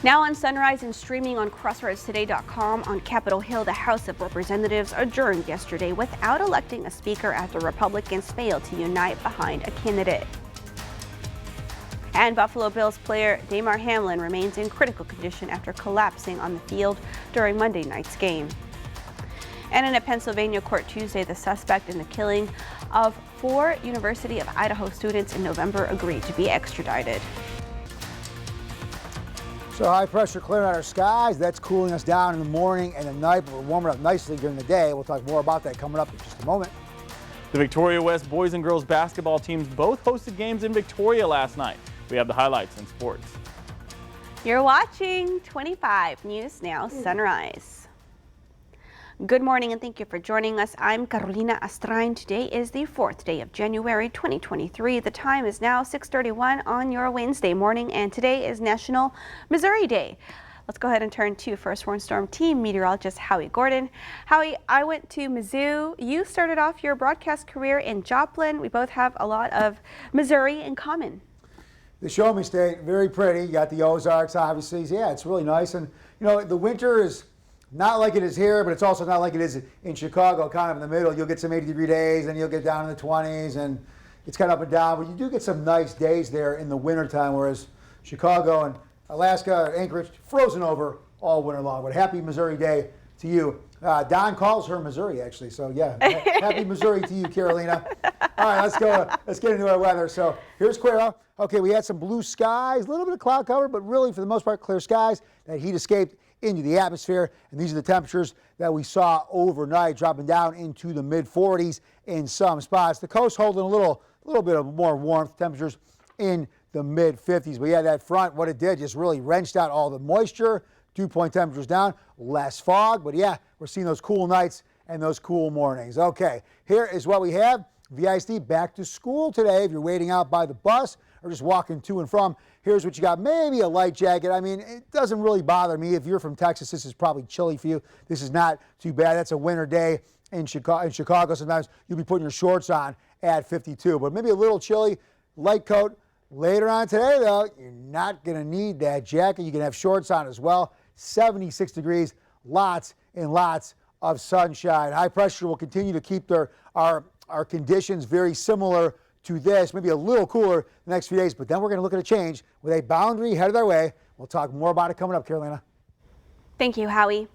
Now on Sunrise and streaming on crossroadstoday.com. On Capitol Hill, the House of Representatives adjourned yesterday without electing a speaker after Republicans failed to unite behind a candidate. And Buffalo Bills player Damar Hamlin remains in critical condition after collapsing on the field during Monday night's game. And in a Pennsylvania court Tuesday, the suspect in the killing of 4 University of Idaho students in November agreed to be extradited. So high pressure clearing out our skies. That's cooling us down in the morning and at night, but we're warming up nicely during the day. We'll talk more about that coming up in just a moment. The Victoria West boys and girls basketball teams both hosted games in Victoria last night. We have the highlights in sports. You're watching 25 News Now Sunrise. Good morning and thank you for joining us. I'm Carolina Astrain. Today is the 4th day of January 2023. The time is now 6:31 on your Wednesday morning, and today is National Missouri Day. Let's go ahead and turn to First Warn Storm Team meteorologist Howie Gordon. Howie, I went to Mizzou. You started off your broadcast career in Joplin. We both have a lot of Missouri in common. The Show Me State, very pretty. You got the Ozarks, obviously. Yeah, it's really nice. And, you know, the winter is not like it is here, but it's also not like it is in Chicago, kind of in the middle. You'll get some 80-degree days, and you'll get down in the 20s, and it's kind of up and down. But you do get some nice days there in the wintertime, whereas Chicago and Alaska, Anchorage, frozen over all winter long. But happy Missouri Day to you. Don calls her Missouri, actually. So, yeah, happy Missouri to you, Carolina. All right, let's go. Let's get into our weather. So here's Cuero. Okay, we had some blue skies, a little bit of cloud cover, but really, for the most part, clear skies. That heat escaped into the atmosphere, and these are the temperatures that we saw overnight, dropping down into the mid-40s in some spots. The coast holding a little bit of more warmth, temperatures in the mid-50s. But yeah, that front, what it did, just really wrenched out all the moisture. Dew point temperatures down, less fog, but yeah, we're seeing those cool nights and those cool mornings. Okay, here is what we have. VISD back to school today. If you're waiting out by the bus or just walking to and from, here's what you got. Maybe a light jacket. I mean, it doesn't really bother me. If you're from Texas, this is probably chilly for you. This is not too bad. That's a winter day in Chicago. Sometimes you'll be putting your shorts on at 52, but maybe a little chilly. Light coat. Later on today, though, you're not going to need that jacket. You can have shorts on as well. 76 degrees, lots and lots of sunshine. High pressure will continue to keep our conditions very similar to this, maybe a little cooler the next few days, but then we're going to look at a change with a boundary headed our way. We'll talk more about it coming up, Carolina. Thank you, Howie.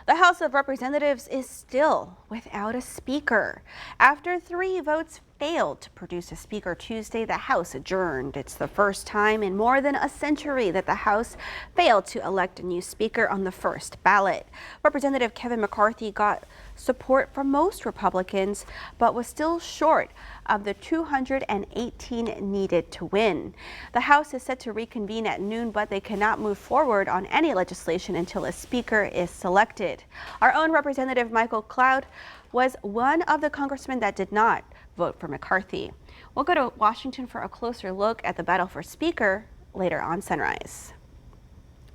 The House of Representatives is still without a speaker. After 3 votes failed to produce a speaker Tuesday, the House adjourned. It's the first time in more than a century that the House failed to elect a new speaker on the first ballot. Representative Kevin McCarthy got support from most Republicans, but was still short of the 218 needed to win. The House is set to reconvene at noon, but they cannot move forward on any legislation until a speaker is selected. Our own Representative Michael Cloud was one of the congressmen that did not vote for McCarthy. We'll go to Washington for a closer look at the battle for speaker later on Sunrise.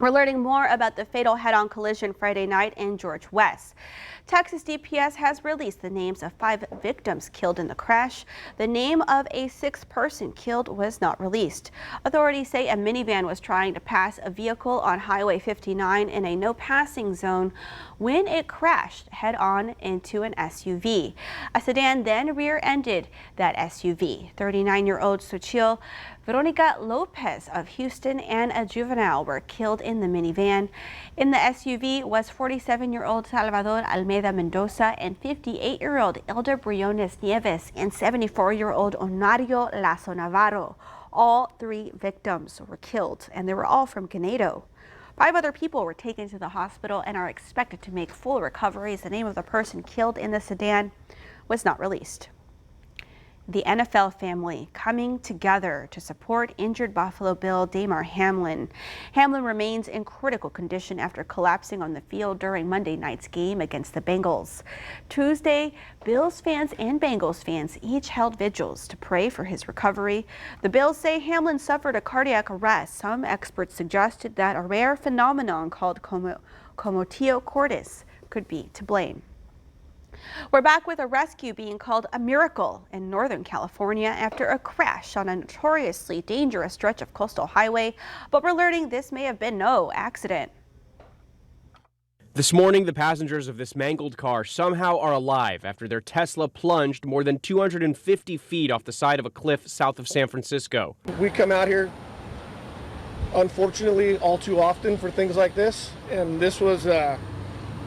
We're learning more about the fatal head-on collision Friday night in George West. Texas DPS has released the names of 5 victims killed in the crash. The name of a 6th person killed was not released. Authorities say a minivan was trying to pass a vehicle on Highway 59 in a no-passing zone when it crashed head-on into an SUV. A sedan then rear-ended that SUV. 39-year-old Xochitl Veronica Lopez of Houston and a juvenile were killed in the minivan. In the SUV was 47-year-old Salvador Almeida Mendoza and 58-year-old Elder Briones Nieves and 74-year-old Onario Lazo Navarro. All 3 victims were killed, and they were all from Ganado. 5 other people were taken to the hospital and are expected to make full recoveries. The name of the person killed in the sedan was not released. The NFL family coming together to support injured Buffalo Bill Damar Hamlin. Hamlin remains in critical condition after collapsing on the field during Monday night's game against the Bengals. Tuesday, Bills fans and Bengals fans each held vigils to pray for his recovery. The Bills say Hamlin suffered a cardiac arrest. Some experts suggested that a rare phenomenon called commotio cordis could be to blame. We're back with a rescue being called a miracle in Northern California after a crash on a notoriously dangerous stretch of coastal highway, but we're learning this may have been no accident. This morning, the passengers of this mangled car somehow are alive after their Tesla plunged more than 250 feet off the side of a cliff south of San Francisco. We come out here, unfortunately, all too often for things like this, and this was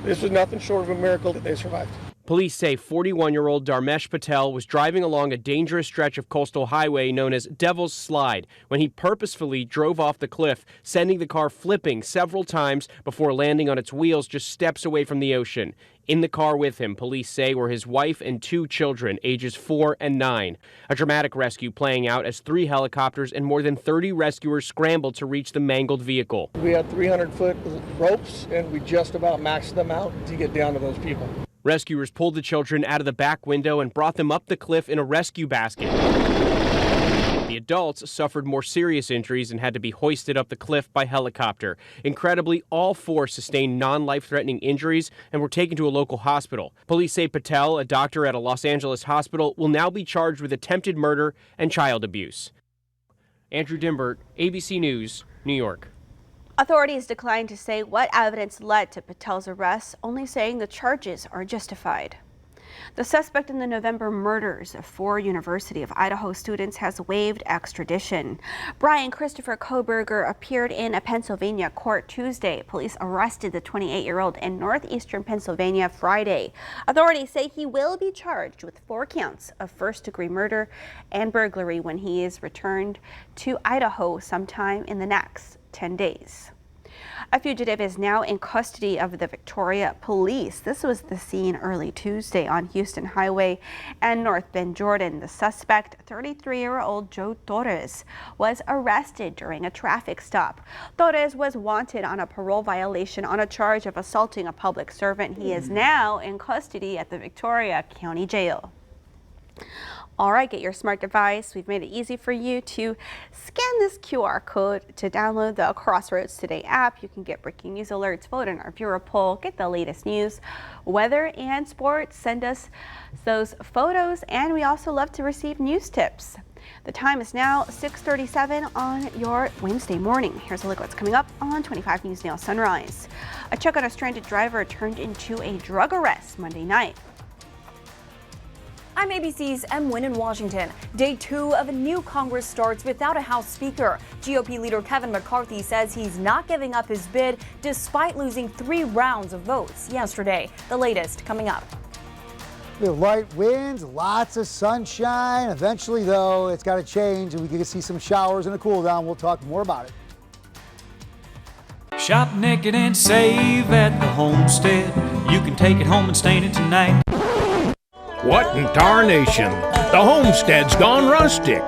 nothing short of a miracle that they survived. Police say 41-year-old Dharmesh Patel was driving along a dangerous stretch of coastal highway known as Devil's Slide when he purposefully drove off the cliff, sending the car flipping several times before landing on its wheels just steps away from the ocean. In the car with him, police say, were his wife and 2 children, ages 4 and 9. A dramatic rescue playing out as 3 helicopters and more than 30 rescuers scrambled to reach the mangled vehicle. We had 300-foot ropes, and we just about maxed them out to get down to those people. Rescuers pulled the children out of the back window and brought them up the cliff in a rescue basket. The adults suffered more serious injuries and had to be hoisted up the cliff by helicopter. Incredibly, all 4 sustained non-life-threatening injuries and were taken to a local hospital. Police say Patel, a doctor at a Los Angeles hospital, will now be charged with attempted murder and child abuse. Andrew Dimbert, ABC News, New York. Authorities declined to say what evidence led to Patel's arrest, only saying the charges are justified. The suspect in the November murders of 4 University of Idaho students has waived extradition. Brian Christopher Kohberger appeared in a Pennsylvania court Tuesday. Police arrested the 28-year-old in northeastern Pennsylvania Friday. Authorities say he will be charged with 4 counts of first-degree murder and burglary when he is returned to Idaho sometime in the next 10 days. A fugitive is now in custody of the Victoria Police. This was the scene early Tuesday on Houston Highway and North Bend, Jordan. The suspect, 33-year-old Joe Torres, was arrested during a traffic stop. Torres was wanted on a parole violation on a charge of assaulting a public servant. He is now in custody at the Victoria County Jail. All right, get your smart device. We've made it easy for you to scan this QR code to download the Crossroads Today app. You can get breaking news alerts, vote in our viewer poll, get the latest news, weather, and sports. Send us those photos, and we also love to receive news tips. The time is now 6:37 on your Wednesday morning. Here's a look at what's coming up on 25 News Now Sunrise. A check on a stranded driver turned into a drug arrest Monday night. I'm ABC's M. Wynn in Washington. Day 2 of a new Congress starts without a House Speaker. GOP leader Kevin McCarthy says he's not giving up his bid despite losing 3 rounds of votes yesterday. The latest coming up. We have light winds, lots of sunshine. Eventually, though, it's got to change, and we can see some showers and a cool down. We'll talk more about it. Shop naked and save at the Homestead. You can take it home and stain it tonight. What in tarnation? The Homestead's gone rustic.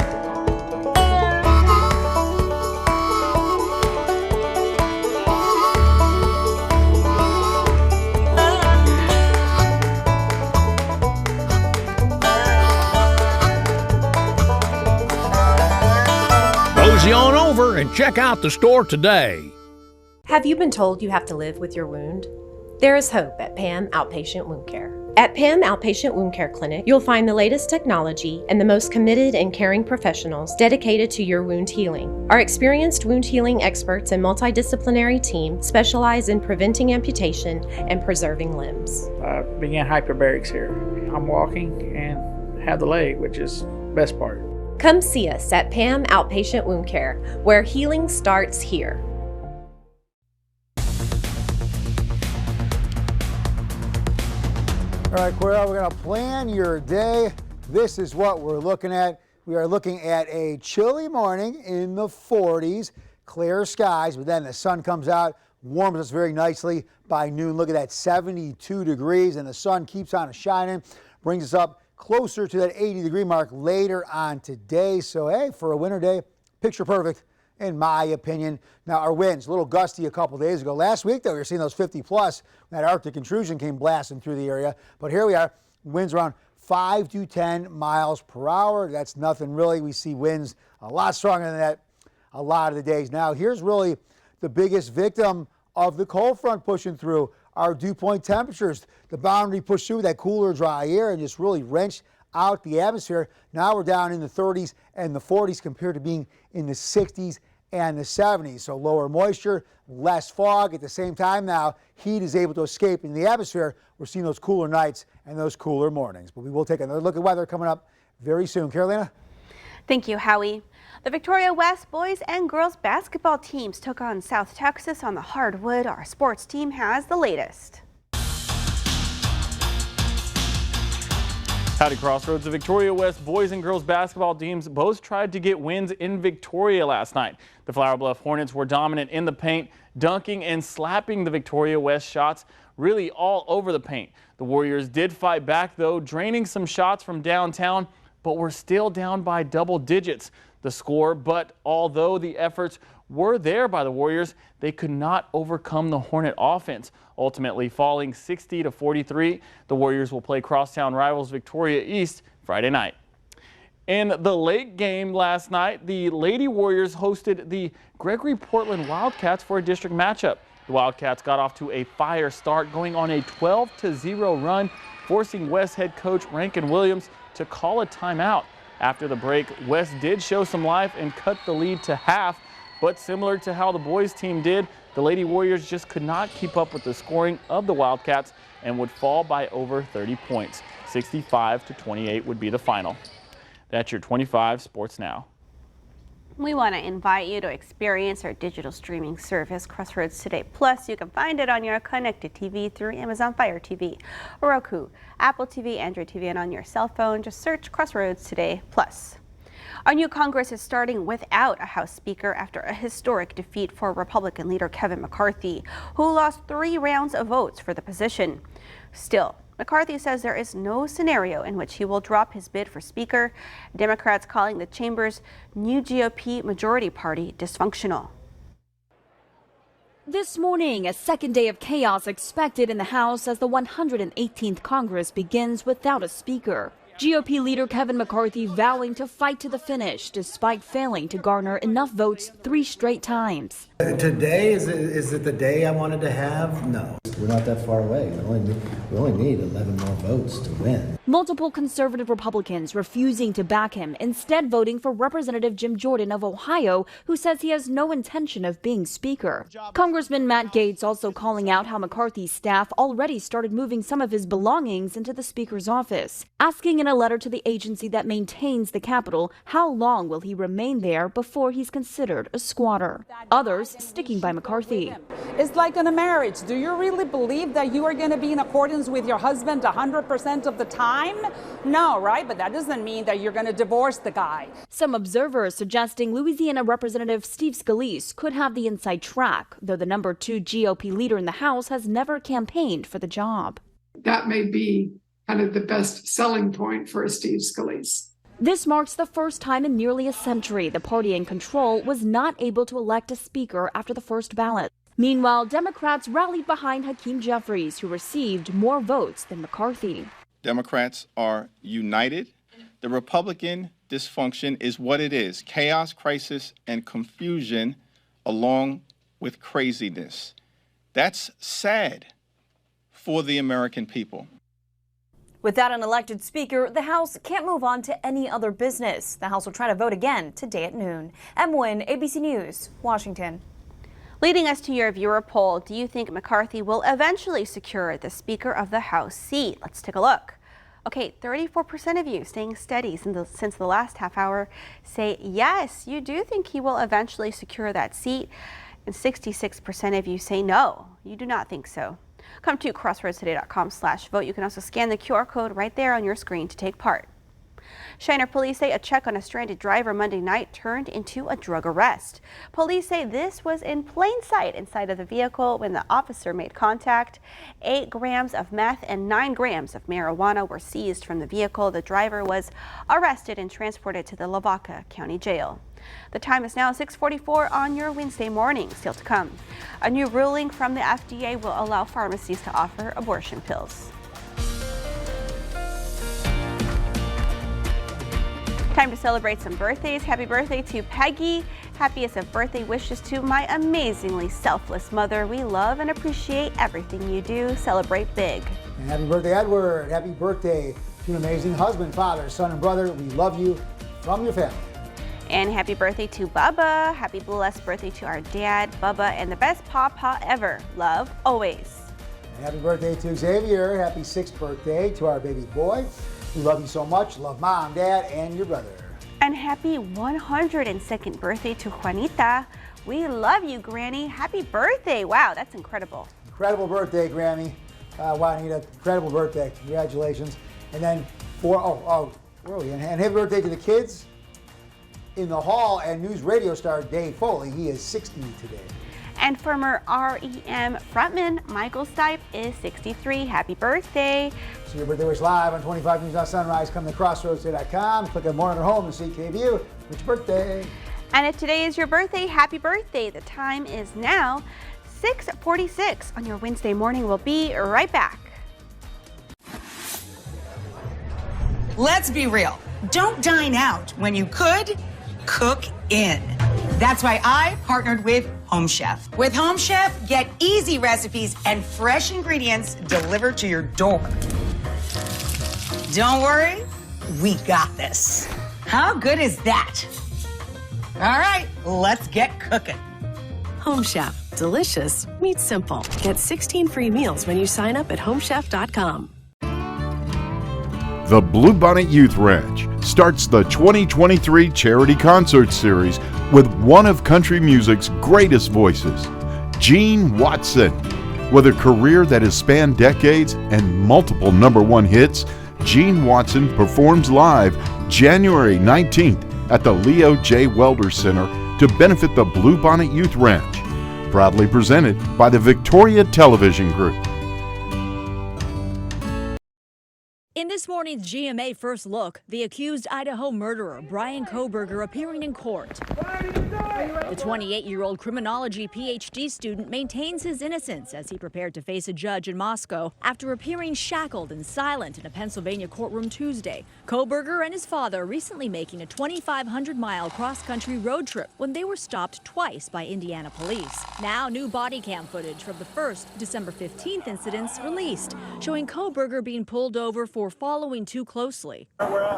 Mosey on over and check out the store today. Have you been told you have to live with your wound? There is hope at PAM Outpatient Wound Care. At PAM Outpatient Wound Care Clinic, you'll find the latest technology and the most committed and caring professionals dedicated to your wound healing. Our experienced wound healing experts and multidisciplinary team specialize in preventing amputation and preserving limbs. I began hyperbarics here. I'm walking and have the leg, which is the best part. Come see us at PAM Outpatient Wound Care, where healing starts here. All right, Cordell, we're going to plan your day. This is what we're looking at. We are looking at a chilly morning in the 40s, clear skies, but then the sun comes out, warms us very nicely by noon. Look at that, 72 degrees, and the sun keeps on shining, brings us up closer to that 80-degree mark later on today. So, hey, for a winter day, picture perfect, in my opinion. Now, our winds, a little gusty a couple days ago. Last week, though, we were seeing those 50-plus. That Arctic intrusion came blasting through the area. But here we are, winds around 5 to 10 miles per hour. That's nothing really. We see winds a lot stronger than that a lot of the days. Now, here's really the biggest victim of the cold front pushing through. our dew point temperatures. The boundary pushed through that cooler, dry air and just really wrenched out the atmosphere. Now we're down in the 30s and the 40s compared to being in the 60s and the 70s. So lower moisture, less fog. At the same time now, heat is able to escape in the atmosphere. We're seeing those cooler nights and those cooler mornings. But we will take another look at weather coming up very soon. Carolina? Thank you, Howie. The Victoria West boys and girls basketball teams took on South Texas on the hardwood. Our sports team has the latest. Howdy Crossroads. The Victoria West boys and girls basketball teams both tried to get wins in Victoria last night. The Flower Bluff Hornets were dominant in the paint, dunking and slapping the Victoria West shots really all over the paint. The Warriors did fight back though, draining some shots from downtown, but were still down by double digits. The score, but although the efforts were there by the Warriors, they could not overcome the Hornet offense, ultimately falling 60-43. The Warriors will play crosstown rivals Victoria East Friday night. In the late game last night, the Lady Warriors hosted the Gregory Portland Wildcats for a district matchup. The Wildcats got off to a fire start, going on a 12-0 run, forcing West head coach Rankin Williams to call a timeout. After the break, West did show some life and cut the lead to half, but similar to how the boys team did, the Lady Warriors just could not keep up with the scoring of the Wildcats and would fall by over 30 points. 65-28 would be the final. That's your 25 Sports Now. We want to invite you to experience our digital streaming service, Crossroads Today Plus. You can find it on your connected TV through Amazon Fire TV, Roku, Apple TV, Android TV, and on your cell phone. Just search Crossroads Today Plus. Our new Congress is starting without a House Speaker after a historic defeat for Republican leader Kevin McCarthy, who lost 3 rounds of votes for the position. Still, McCarthy says there is no scenario in which he will drop his bid for Speaker. Democrats calling the chamber's new GOP majority party dysfunctional. This morning, a second day of chaos expected in the House as the 118th Congress begins without a Speaker. GOP leader Kevin McCarthy vowing to fight to the finish despite failing to garner enough votes 3 straight times. Today, is it the day I wanted to have? No. We're not that far away. We only need 11 more votes to win. Multiple conservative Republicans refusing to back him, instead voting for Representative Jim Jordan of Ohio, who says he has no intention of being Speaker. Congressman Matt Gaetz also calling out how McCarthy's staff already started moving some of his belongings into the Speaker's office, asking in a letter to the agency that maintains the Capitol how long will he remain there before he's considered a squatter. Others sticking by McCarthy. It's like in a marriage. Do you really believe that you are going to be in accordance with your husband 100% of the time? No, right? But that doesn't mean that you're going to divorce the guy. Some observers suggesting Louisiana Representative Steve Scalise could have the inside track, though the number 2 GOP leader in the House has never campaigned for the job. That may be kind of the best selling point for Steve Scalise. This marks the first time in nearly a century the party in control was not able to elect a speaker after the first ballot. Meanwhile, Democrats rallied behind Hakeem Jeffries, who received more votes than McCarthy. Democrats are united. The Republican dysfunction is what it is: chaos, crisis, and confusion, along with craziness. That's sad for the American people. Without an elected speaker, the House can't move on to any other business. The House will try to vote again today at noon. Em Nguyen, ABC News, Washington. Leading us to your viewer poll, do you think McCarthy will eventually secure the Speaker of the House seat? Let's take a look. Okay, 34% of you, staying steady since the last half hour, say yes, you do think he will eventually secure that seat. And 66% of you say no, you do not think so. Come to crossroadstoday.com/vote. You can also scan the QR code right there on your screen to take part. Shiner police say a check on a stranded driver Monday night turned into a drug arrest. Police say this was in plain sight inside of the vehicle when the officer made contact. 8 grams of meth and 9 grams of marijuana were seized from the vehicle. The driver was arrested and transported to the Lavaca County Jail. The time is now 6:44 on your Wednesday morning. Still to come, a new ruling from the FDA will allow pharmacies to offer abortion pills. Time to celebrate some birthdays. Happy birthday to Peggy Happiest of birthday wishes to my amazingly selfless mother. We love and appreciate everything you do. Celebrate big. And happy birthday, Edward. Happy birthday to an amazing husband, father, son, and brother. We love you from your family. And happy birthday to Bubba. Happy blessed birthday to our dad, Bubba, and the best papa ever. Love, always. And happy birthday to Xavier. Happy 6th birthday to our baby boy. We love you so much. Love mom, dad, and your brother. And happy 102nd birthday to Juanita. We love you, Granny. Happy birthday. Wow, that's incredible. Incredible birthday, Grammy. Juanita, incredible birthday. Congratulations. And then and happy birthday to the kids in the hall and news radio star Dave Foley. He is 60 today. And former REM frontman Michael Stipe is 63. Happy birthday. See your birthday wish live on 25 News on Sunrise. Come to crossroads.com. Click on More on Home to see KVU. It's your birthday. And if today is your birthday, happy birthday. The time is now 6:46 on your Wednesday morning. We'll be right back. Let's be real. Don't dine out when you could cook in. That's why I partnered with Home Chef. With Home Chef, get easy recipes and fresh ingredients delivered to your door. Don't worry, we got this. How good is that? All right, let's get cooking. Home Chef. Delicious meets simple. Get 16 free meals when you sign up at homechef.com. The Bluebonnet Youth Ranch starts the 2023 Charity Concert Series with one of country music's greatest voices, Gene Watson. With a career that has spanned decades and multiple #1 hits, Gene Watson performs live January 19th at the Leo J. Welder Center to benefit the Bluebonnet Youth Ranch. Proudly presented by the Victoria Television Group. In this morning's GMA First Look, the accused Idaho murderer Bryan Kohberger appearing in court. The 28-year-old criminology PhD student maintains his innocence as he prepared to face a judge in Moscow after appearing shackled and silent in a Pennsylvania courtroom Tuesday. Kohberger and his father recently making a 2,500-mile cross-country road trip when they were stopped twice by Indiana police. Now new body cam footage from the first December 15th incidents released, showing Kohberger being pulled over for following too closely. We're at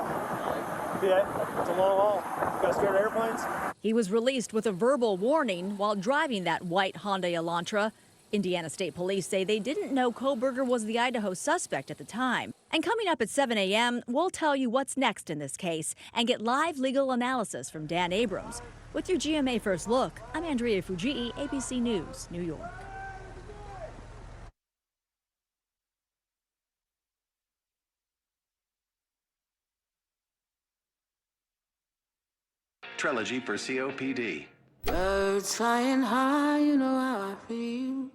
PA. It's a long haul. You guys scared of airplanes? He was released with a verbal warning while driving that white Hyundai Elantra. Indiana State Police say they didn't know Kohberger was the Idaho suspect at the time. And coming up at 7 a.m., we'll tell you what's next in this case and get live legal analysis from Dan Abrams. With your GMA First Look, I'm Andrea Fujii, ABC News, New York. Trelegy for COPD. Birds flying high, you know how I feel.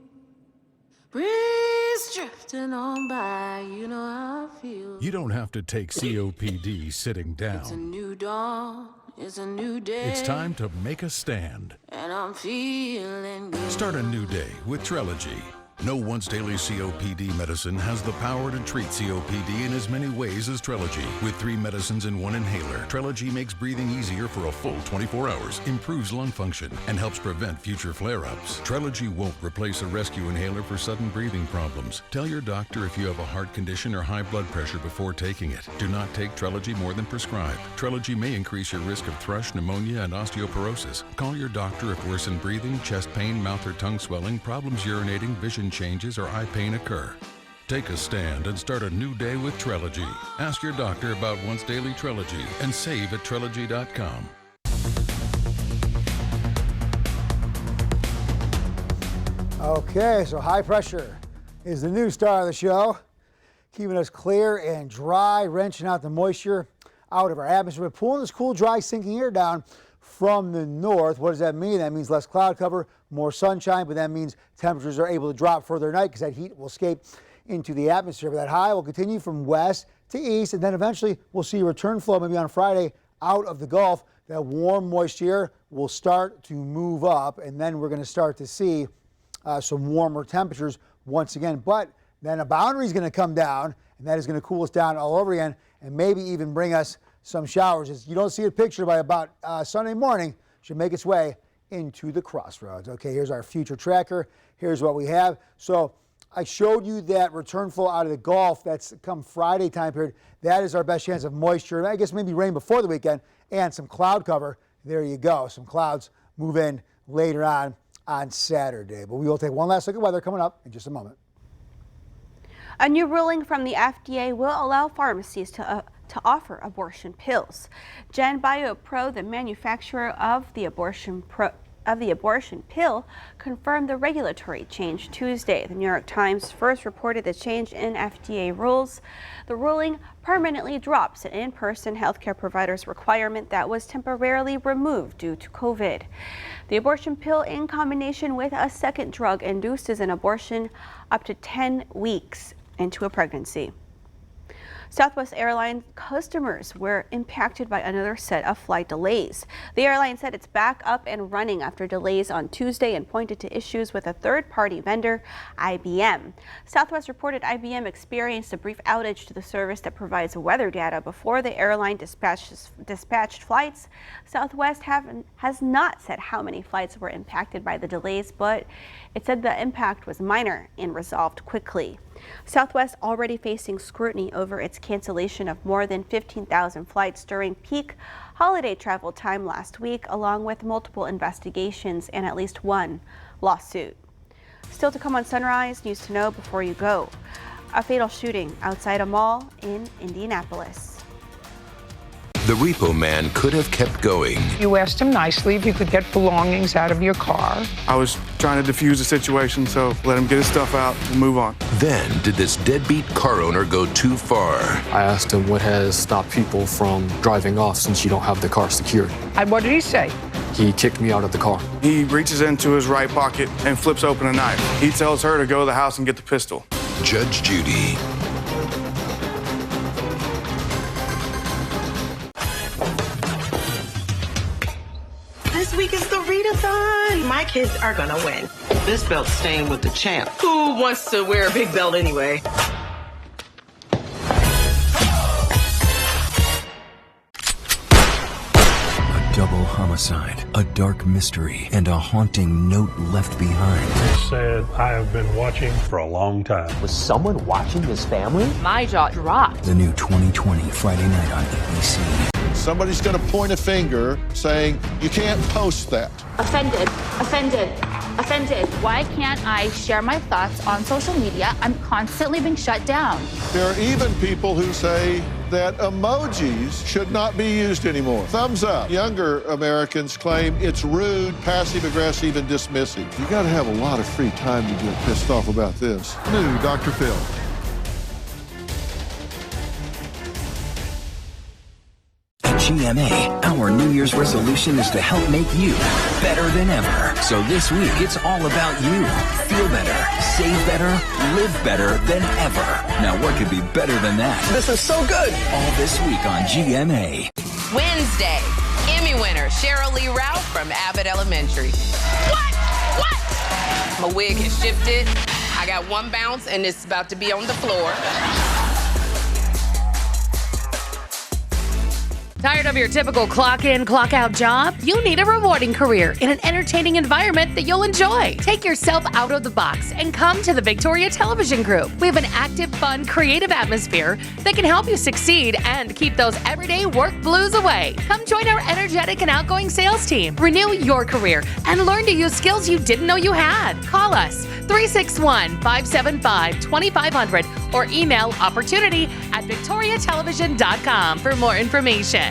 Breeze drifting on by, you know how I feel. You don't have to take COPD sitting It's a down. new dawn, it's a new day. It's time to make a stand. And I'm feeling good. Start a new day with Trelegy. No once-daily COPD medicine has the power to treat COPD in as many ways as Trelegy. With 3 medicines and 1 inhaler, Trelegy makes breathing easier for a full 24 hours, improves lung function, and helps prevent future flare-ups. Trelegy won't replace a rescue inhaler for sudden breathing problems. Tell your doctor if you have a heart condition or high blood pressure before taking it. Do not take Trelegy more than prescribed. Trelegy may increase your risk of thrush, pneumonia, and osteoporosis. Call your doctor if worsened breathing, chest pain, mouth or tongue swelling, problems urinating, vision changes, or eye pain occur. Take a stand and start a new day with Trelegy. Ask your doctor about once daily Trelegy and save at Trelegy.com. Okay, so high pressure is the new star of the show, keeping us clear and dry, wrenching out the moisture out of our atmosphere, pulling this cool, dry, sinking air down from the north. What does that mean? That means less cloud cover, more sunshine, but that means temperatures are able to drop further at night because that heat will escape into the atmosphere. But that high will continue from west to east, and then eventually we'll see a return flow maybe on Friday out of the Gulf. That warm moisture will start to move up, and then we're going to start to see some warmer temperatures once again. But then a boundary is going to come down, and that is going to cool us down all over again and maybe even bring us some showers. You don't see a picture by about Sunday morning, should make its way into the crossroads. Okay, here's our future tracker. Here's what we have. So I showed you that return flow out of the Gulf. That's come Friday time period. That is our best chance of moisture. I guess maybe rain before the weekend and some cloud cover. There you go. Some clouds move in later on Saturday. But we will take one last look at weather coming up in just a moment. A new ruling from the FDA will allow pharmacies to offer abortion pills. GenBio Pro, the manufacturer of the abortion pill, confirmed the regulatory change Tuesday. The New York Times first reported the change in FDA rules. The ruling permanently drops an in-person healthcare provider's requirement that was temporarily removed due to COVID. The abortion pill, in combination with a second drug, induces an abortion up to 10 weeks into a pregnancy. Southwest Airlines customers were impacted by another set of flight delays. The airline said it's back up and running after delays on Tuesday and pointed to issues with a third-party vendor, IBM. Southwest reported IBM experienced a brief outage to the service that provides weather data before the airline dispatched flights. Southwest has not said how many flights were impacted by the delays, but it said the impact was minor and resolved quickly. Southwest already facing scrutiny over its cancellation of more than 15,000 flights during peak holiday travel time last week, along with multiple investigations and at least one lawsuit. Still to come on Sunrise, news to know before you go. A fatal shooting outside a mall in Indianapolis. The repo man could have kept going. You asked him nicely if you could get belongings out of your car. I was trying to defuse the situation, so let him get his stuff out and move on. Then, did this deadbeat car owner go too far? I asked him what has stopped people from driving off since you don't have the car secured. And what did he say? He kicked me out of the car. He reaches into his right pocket and flips open a knife. He tells her to go to the house and get the pistol. Judge Judy. This week is the readathon. My kids are gonna win. This belt's staying with the champ. Who wants to wear a big belt anyway? A double homicide, a dark mystery, and a haunting note left behind. It said, I have been watching for a long time. Was someone watching this family? My jaw dropped. The new 2020 Friday night on ABC. Somebody's going to point a finger saying, you can't post that. Offended, offended, offended. Why can't I share my thoughts on social media? I'm constantly being shut down. There are even people who say that emojis should not be used anymore. Thumbs up. Younger Americans claim it's rude, passive-aggressive, and dismissive. You got to have a lot of free time to get pissed off about this. New Dr. Phil. GMA, our New Year's resolution is to help make you better than ever. So this week, it's all about you. Feel better, save better, live better than ever. Now, what could be better than that? This is so good. All this week on GMA. Wednesday, Emmy winner Cheryl Lee Ralph from Abbott Elementary. What? My wig has shifted. I got one bounce and it's about to be on the floor. Tired of your typical clock in, clock out job? You need a rewarding career in an entertaining environment that you'll enjoy. Take yourself out of the box and come to the Victoria Television Group. We have an active, fun, creative atmosphere that can help you succeed and keep those everyday work blues away. Come join our energetic and outgoing sales team. Renew your career and learn to use skills you didn't know you had. Call us 361-575-2500 or email opportunity@victoriatelevision.com for more information.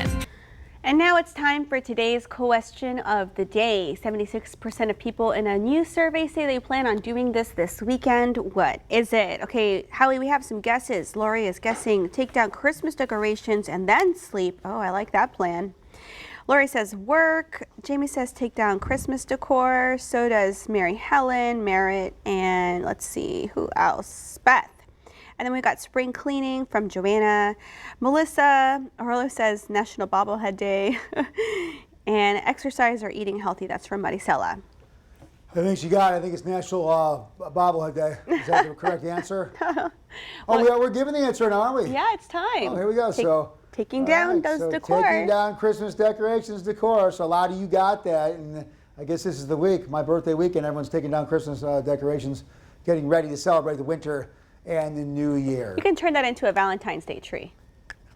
And now it's time for today's question of the day. 76% of people in a new survey say they plan on doing this weekend. What is it? Okay, Howie, we have some guesses. Lori is guessing take down Christmas decorations and then sleep. Oh, I like that plan. Lori says work. Jamie says take down Christmas decor. So does Mary Helen, Merritt, and let's see, who else? Beth. And then we got spring cleaning from Joanna. Melissa Orlo says National Bobblehead Day. And exercise or eating healthy. That's from Maricela. I think she got it. I think it's National Bobblehead Day. Is that the correct answer? Oh, we're giving the answer now, aren't we? Yeah, it's time. Oh, here we go. taking down those decor. Taking down Christmas decorations decor. So a lot of you got that. And I guess this is the week, my birthday weekend. Everyone's taking down Christmas decorations, getting ready to celebrate the winter and the new year. You can turn that into a Valentine's Day tree.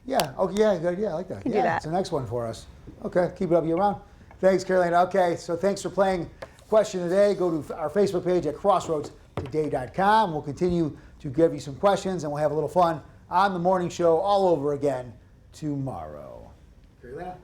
Yeah. Okay. Yeah. Good. Yeah. I like that. You can yeah. do that. It's the next one for us. Okay. Keep it up year round. Thanks, Carolina. Okay. So thanks for playing Question Today. Go to our Facebook page at crossroadstoday.com. We'll continue to give you some questions, and we'll have a little fun on the morning show all over again tomorrow. Carolina.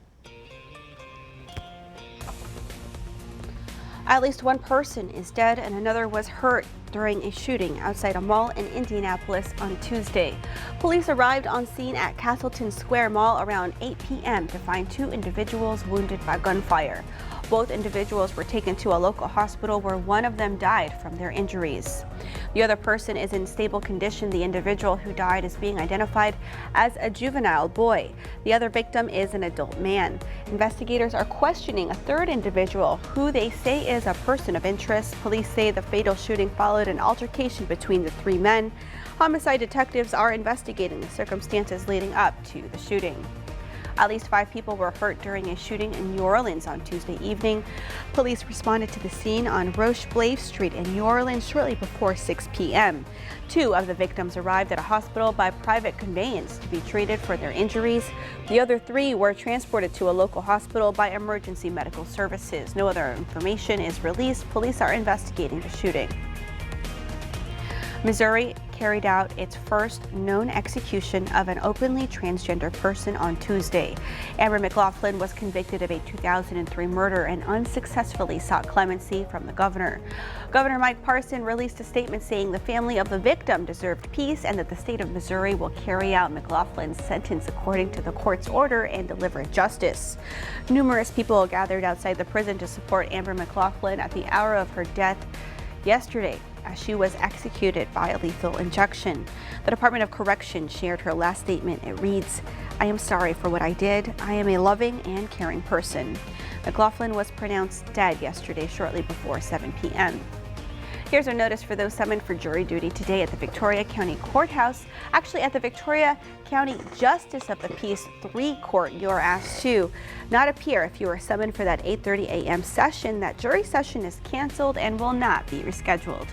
At least one person is dead and another was hurt during a shooting outside a mall in Indianapolis on Tuesday. Police arrived on scene at Castleton Square Mall around 8 p.m. to find 2 individuals wounded by gunfire. Both individuals were taken to a local hospital where one of them died from their injuries. The other person is in stable condition. The individual who died is being identified as a juvenile boy. The other victim is an adult man. Investigators are questioning a third individual who they say is a person of interest. Police say the fatal shooting followed an altercation between the 3 men. Homicide detectives are investigating the circumstances leading up to the shooting. At least 5 people were hurt during a shooting in New Orleans on Tuesday evening. Police responded to the scene on Roche-Blave Street in New Orleans shortly before 6 p.m. 2 of the victims arrived at a hospital by private conveyance to be treated for their injuries. The other 3 were transported to a local hospital by emergency medical services. No other information is released. Police are investigating the shooting. Missouri carried out its first known execution of an openly transgender person on Tuesday. Amber McLaughlin was convicted of a 2003 murder and unsuccessfully sought clemency from the governor. Governor Mike Parson released a statement saying the family of the victim deserved peace and that the state of Missouri will carry out McLaughlin's sentence according to the court's order and deliver justice. Numerous people gathered outside the prison to support Amber McLaughlin at the hour of her death yesterday, as she was executed by a lethal injection. The Department of Corrections shared her last statement. It reads, "I am sorry for what I did. I am a loving and caring person." McLaughlin was pronounced dead yesterday shortly before 7 p.m. Here's a notice for those summoned for jury duty today at the Victoria County Courthouse. Actually, at the Victoria County Justice of the Peace 3 Court, you are asked to not appear if you are summoned for that 8:30 a.m. session. That jury session is canceled and will not be rescheduled.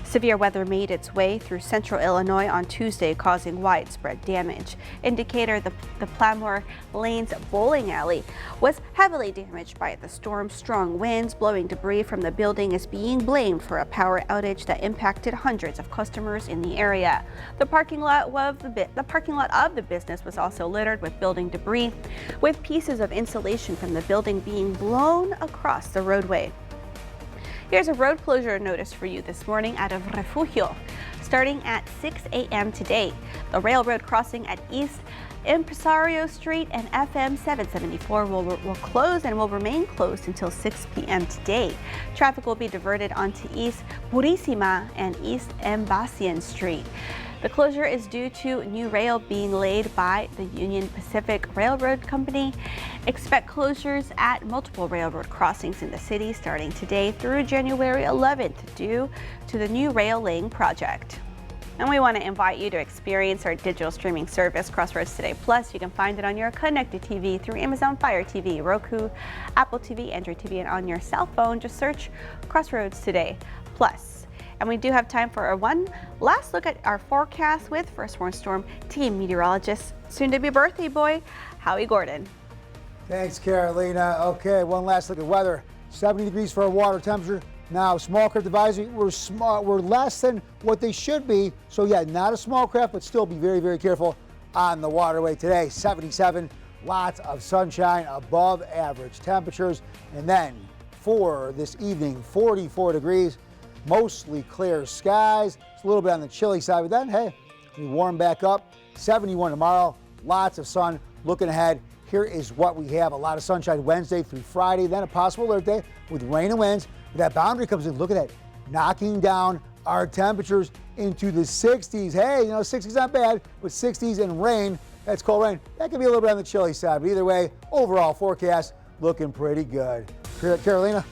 Severe weather made its way through central Illinois on Tuesday, causing widespread damage. Indicator the Plamore Lanes bowling alley was heavily damaged by the storm. Strong winds blowing debris from the building is being blamed for a power outage that impacted hundreds of customers in the area. The parking lot of the business was also littered with building debris, with pieces of insulation from the building being blown across the roadway. Here's a road closure notice for you this morning out of Refugio. Starting at 6 a.m. today, the railroad crossing at East Impresario Street and FM 774 will close and will remain closed until 6 p.m. today. Traffic will be diverted onto East Purisima and East Embasian Street. The closure is due to new rail being laid by the Union Pacific Railroad Company. Expect closures at multiple railroad crossings in the city starting today through January 11th due to the new rail laying project. And we want to invite you to experience our digital streaming service, Crossroads Today Plus. You can find it on your connected TV through Amazon Fire TV, Roku, Apple TV, Android TV, and on your cell phone. Just search Crossroads Today Plus. And we do have time for one last look at our forecast with First Warn Storm team meteorologist, soon-to-be birthday boy, Howie Gordon. Thanks, Carolina. Okay, one last look at weather. 70 degrees for our water temperature. Now, small craft advisory, we're less than what they should be. So yeah, not a small craft, but still be very, very careful on the waterway today. 77, lots of sunshine, above average temperatures. And then for this evening, 44 degrees. Mostly clear skies. It's a little bit on the chilly side, but then, hey, we warm back up. 71 tomorrow, lots of sun. Looking ahead, here is what we have. A lot of sunshine Wednesday through Friday, then a possible alert day with rain and winds. But that boundary comes in, look at that, knocking down our temperatures into the 60s. Hey, 60s not bad, but 60s and rain, that's cold rain. That could be a little bit on the chilly side, but either way, overall forecast looking pretty good. Carolina?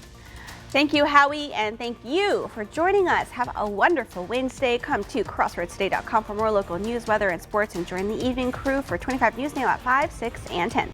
Thank you, Howie, and thank you for joining us. Have a wonderful Wednesday. Come to crossroadstoday.com for more local news, weather, and sports, and join the evening crew for 25 News Now at 5, 6, and 10.